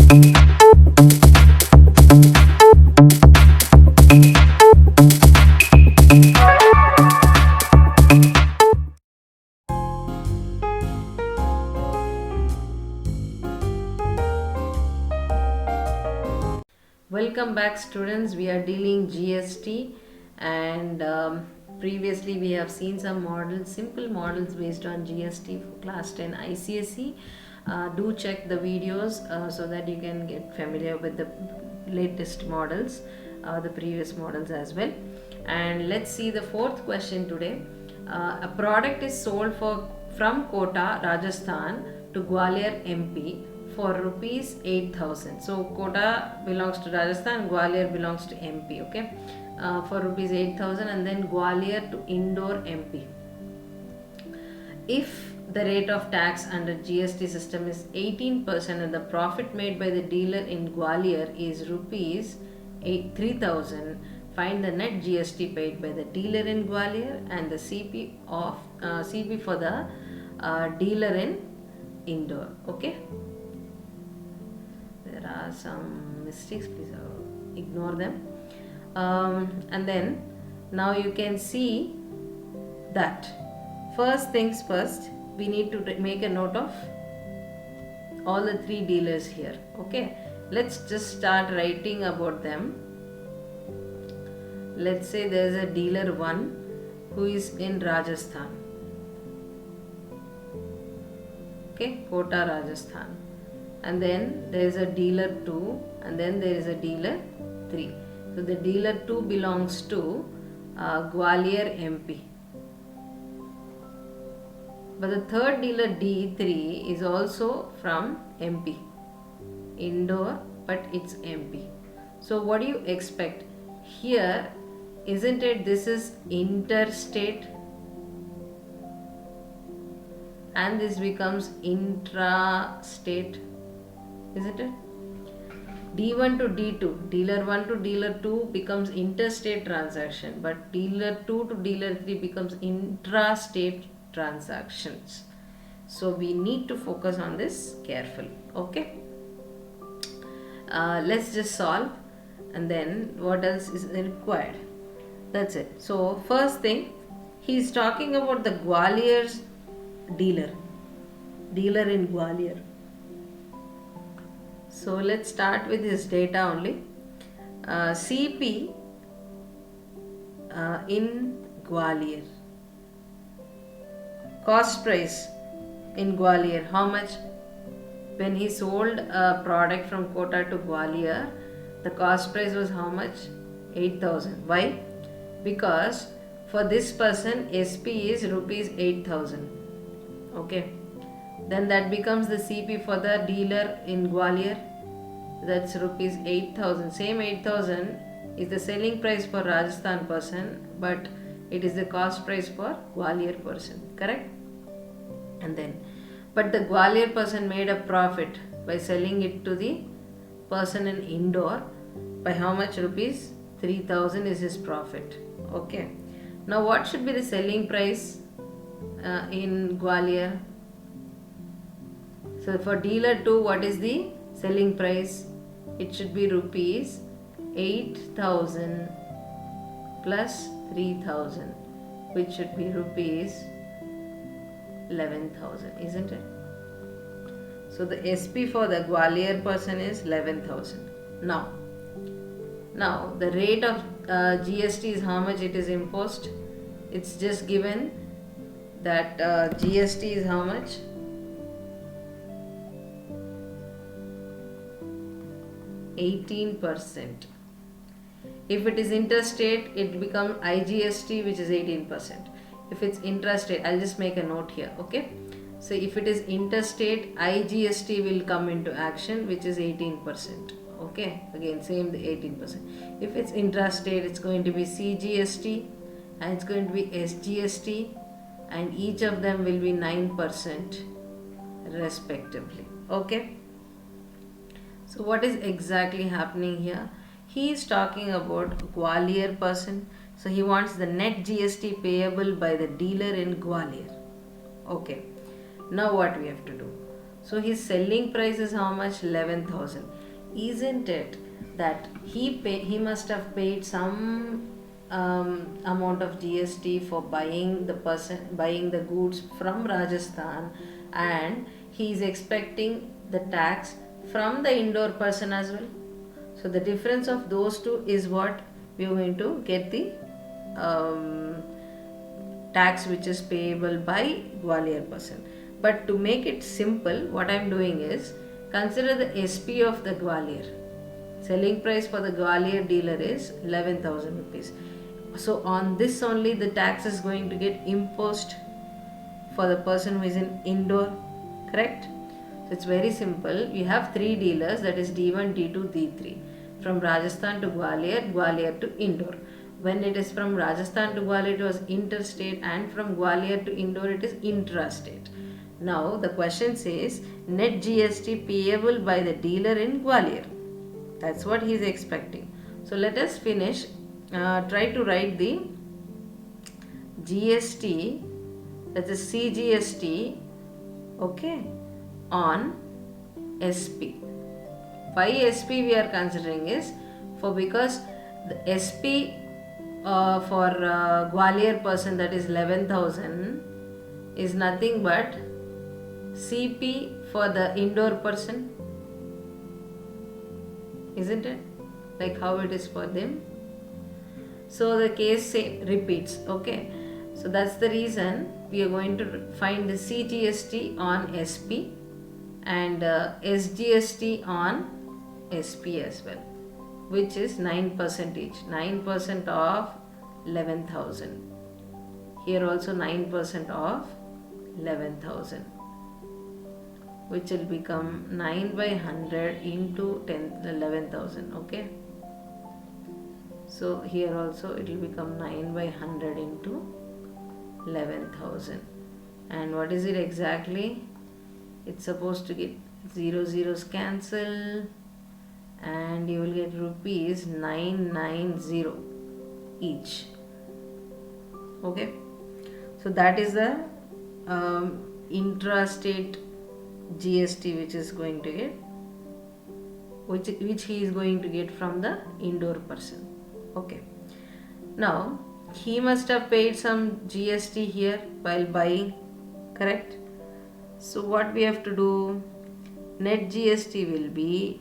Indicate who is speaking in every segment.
Speaker 1: Welcome back, students. We are dealing GST, and previously we have seen some models, simple models based on GST for class 10 ICSE. Do check the videos so that you can get familiar with the latest models, the previous models as well. And let's see the fourth question today. A product is sold from Kota, Rajasthan to Gwalior, MP for rupees 8,000. So Kota belongs to Rajasthan, Gwalior belongs to MP. Okay, for rupees 8,000, and then Gwalior to Indore, MP. If the rate of tax under GST system is 18% and the profit made by the dealer in Gwalior is rupees 3,000, find the net GST paid by the dealer in Gwalior and the CP for the dealer in Indore. Okay, there are some mistakes, please ignore them. And then now you can see that first things first, we need to make a note of all the three dealers here. Okay, let's just start writing about them. Let's say there is a dealer 1 who is in Rajasthan. Okay, Kota, Rajasthan. And then there is a dealer 2, and then there is a dealer 3. So the dealer 2 belongs to Gwalior, MP. But the third dealer D3 is also from MP, Indore, but it's MP. So what do you expect here? Isn't it this is interstate, and this becomes intra-state, isn't it? D1 to D2, dealer 1 to dealer 2 becomes interstate transaction, but dealer 2 to dealer 3 becomes intra-state transactions. So we need to focus on this carefully. Okay, let's just solve, and then what else is required? That's it. So first thing, he is talking about the Gwalior's dealer in Gwalior. So let's start with his data only. CP in Gwalior, cost price in Gwalior, how much? When he sold a product from Kota to Gwalior, the cost price was how much? 8,000. Why? Because for this person SP is rupees 8,000. Okay, then that becomes the CP for the dealer in Gwalior, that's rupees 8,000. Same 8,000 is the selling price for Rajasthan person, but it is the cost price for Gwalior person, correct? And then, but the Gwalior person made a profit by selling it to the person in Indore by how much? Rupees 3,000 is his profit. Okay, now what should be the selling price in Gwalior? So for dealer 2, what is the selling price? It should be rupees 8,000 plus 3,000, which should be rupees 11,000, isn't it? So the SP for the Gwalior person is 11,000. Now the rate of GST is how much it is imposed. It's just given that GST is how much? 18%. If it is interstate, it becomes IGST, which is 18%. If it's intrastate, I'll just make a note here. Okay, so if it is interstate, IGST will come into action, which is 18%. Okay, again same the 18%. If it's intrastate, it's going to be CGST and it's going to be SGST, and each of them will be 9% respectively. Okay, so what is exactly happening here? He is talking about Gwalior person, so he wants the net GST payable by the dealer in Gwalior. Okay, now what we have to do? So his selling price is how much? 11,000. Isn't it that he must have paid some amount of GST for buying the goods from Rajasthan, and he is expecting the tax from the Indore person as well. So the difference of those two is what we are going to get the tax which is payable by Gwalior person. But to make it simple, what I am doing is consider the SP of the Gwalior. Selling price for the Gwalior dealer is 11,000 rupees. So on this only the tax is going to get imposed for the person who is in Indore, correct? So it's very simple. You have three dealers, that is D1, D2, D3. From Rajasthan to Gwalior, Gwalior to Indore. When it is from Rajasthan to Gwalior, it was interstate, and from Gwalior to Indore, it is intrastate. Now the question says net GST payable by the dealer in Gwalior. That's what he is expecting. So let us finish. Try to write the GST, that is CGST, okay, on SP. Why SP we are considering is because the SP for Gwalior person, that is 11,000, is nothing but CP for the Indore person, isn't it? Like how it is for them. So the case repeats, okay. So that's the reason we are going to find the CGST on SP and SGST on SP as well, which is 9% each. 9% of 11,000. Here also 9% of 11,000, which will become 9 by 100 into 11,000, okay. So here also it will become 9 by 100 into 11,000. And what is it exactly? It's supposed to get 0 zeros cancel, and you will get rupees 990 each, okay. So that is the intrastate GST which is going to get, which he is going to get from the Indore person, okay. Now he must have paid some GST here while buying, correct? So what we have to do, net GST will be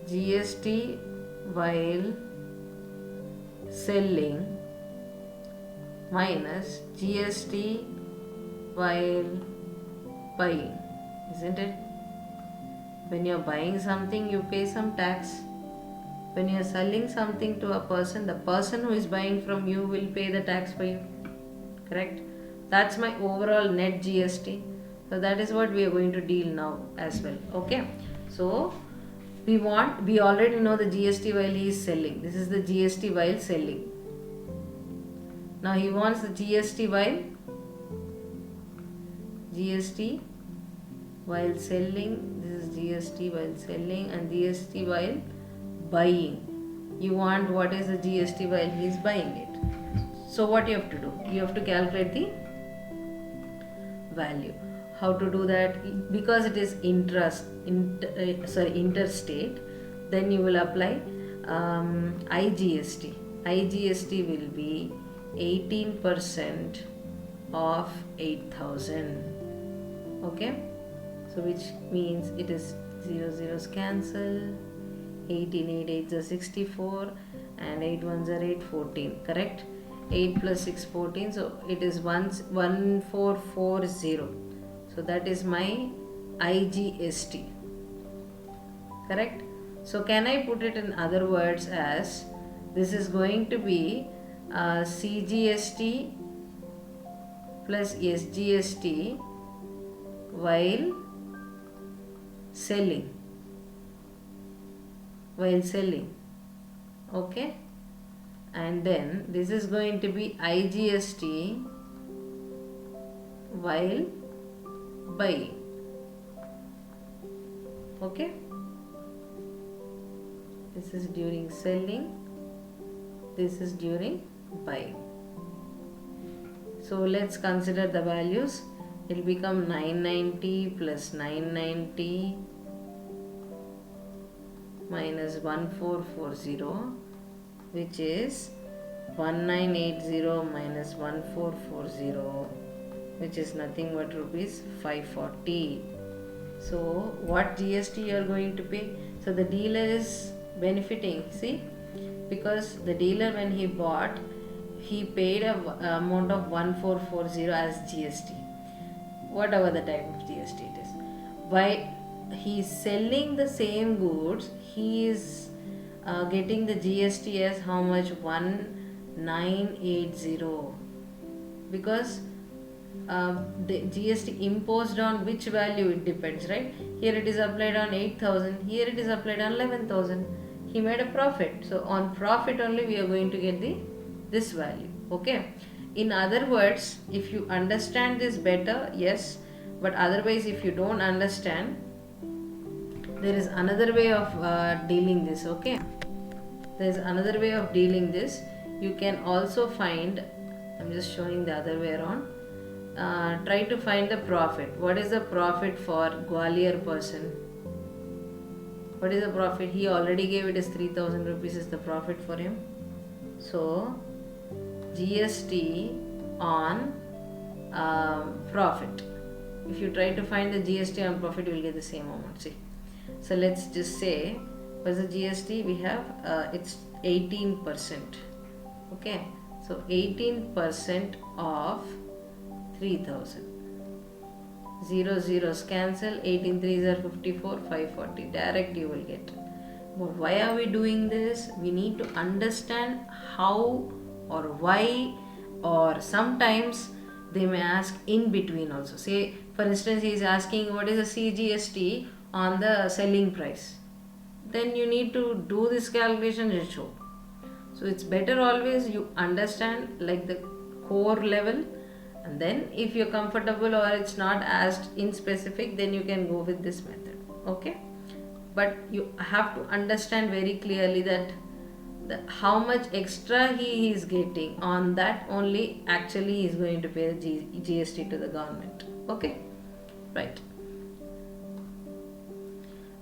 Speaker 1: GST while selling minus GST while buying, isn't it? When you are buying something, you pay some tax. When you are selling something to a person, the person who is buying from you will pay the tax for you, correct? That's my overall net GST. So that is what we are going to deal now as well, okay. So we already know the GST while he is selling. This is the GST while selling. Now he wants the GST while selling. This is GST while selling and GST while buying. You want what is the GST while he is buying it. So what you have to do? You have to calculate the value. How to do that? Because it is interstate, then you will apply IGST. IGST will be 18% of 8,000, okay. So which means it is 0 zeros cancel, 18 8 8 is 64 and 8 1s are 8 14, correct? 8 plus 6 14, so it is 1440. So that is my IGST, correct? So can I put it in other words as this is going to be CGST plus SGST while selling, okay. And then this is going to be IGST while buying, okay. This is during selling, this is during by. So let's consider the values. It will become 990 plus 990 minus 1440, which is 1980 minus 1440, which is nothing but rupees 540. So what GST you are going to pay? So the dealer is benefiting, see, because the dealer, when he bought, he paid a amount of 1440 as GST, whatever the type of GST it is. By he is selling the same goods, he is getting the GST as how much? 1980, because the GST imposed on which value it depends, right? Here it is applied on 8,000, here it is applied on 11,000. He made a profit, so on profit only we are going to get this value. Okay. In other words, if you understand this better, yes, but otherwise if you don't understand, there is another way of dealing this. Okay, there is another way of dealing this. You can also find, I'm just showing the other way around. Try to find the profit. What is the profit for Gwalior person? What is the profit? He already gave it as 3,000 rupees is the profit for him. So GST on profit. If you try to find the GST on profit, you will get the same amount. See. So let's just say, what's the GST? We have it's 18%. Okay. So 18% of 3,000. 0 zeros cancel, 18 threes are 54, 540. Direct you will get. But why are we doing this? We need to understand how or why, or sometimes they may ask in between also. Say, for instance, he is asking what is the CGST on the selling price. Then you need to do this calculation and show. So it's better always you understand like the core level, and then if you're comfortable or it's not asked in specific, then you can go with this method. Okay, but you have to understand very clearly that how much extra he is getting, on that only actually he is going to pay the GST to the government. Okay, right.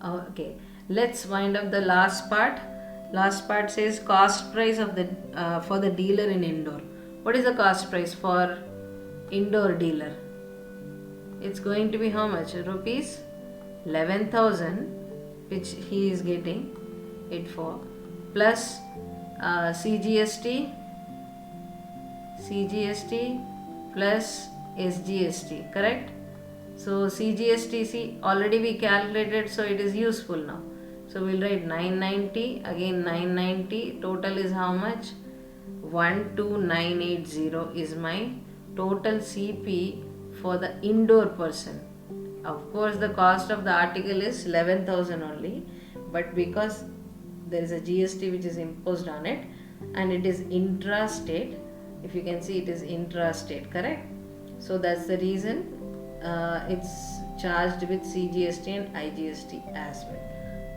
Speaker 1: Okay, let's wind up the last part. Last part says cost price of the for the dealer in Indore. What is the cost price for Indore dealer? It's going to be how much? Rupees 11,000, which he is getting it for, plus CGST plus SGST, correct? So CGST, see, already we calculated, so it is useful now. So we'll write 990, again 990, total is how much? 12,980 is my total CP for the Indore person. Of course, the cost of the article is 11,000 only, but because there is a GST which is imposed on it, and it is intra-state, if you can see, it is intra-state, correct? So that's the reason it's charged with CGST and IGST as well.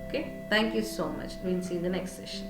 Speaker 1: Okay, thank you so much. We'll see you in the next session.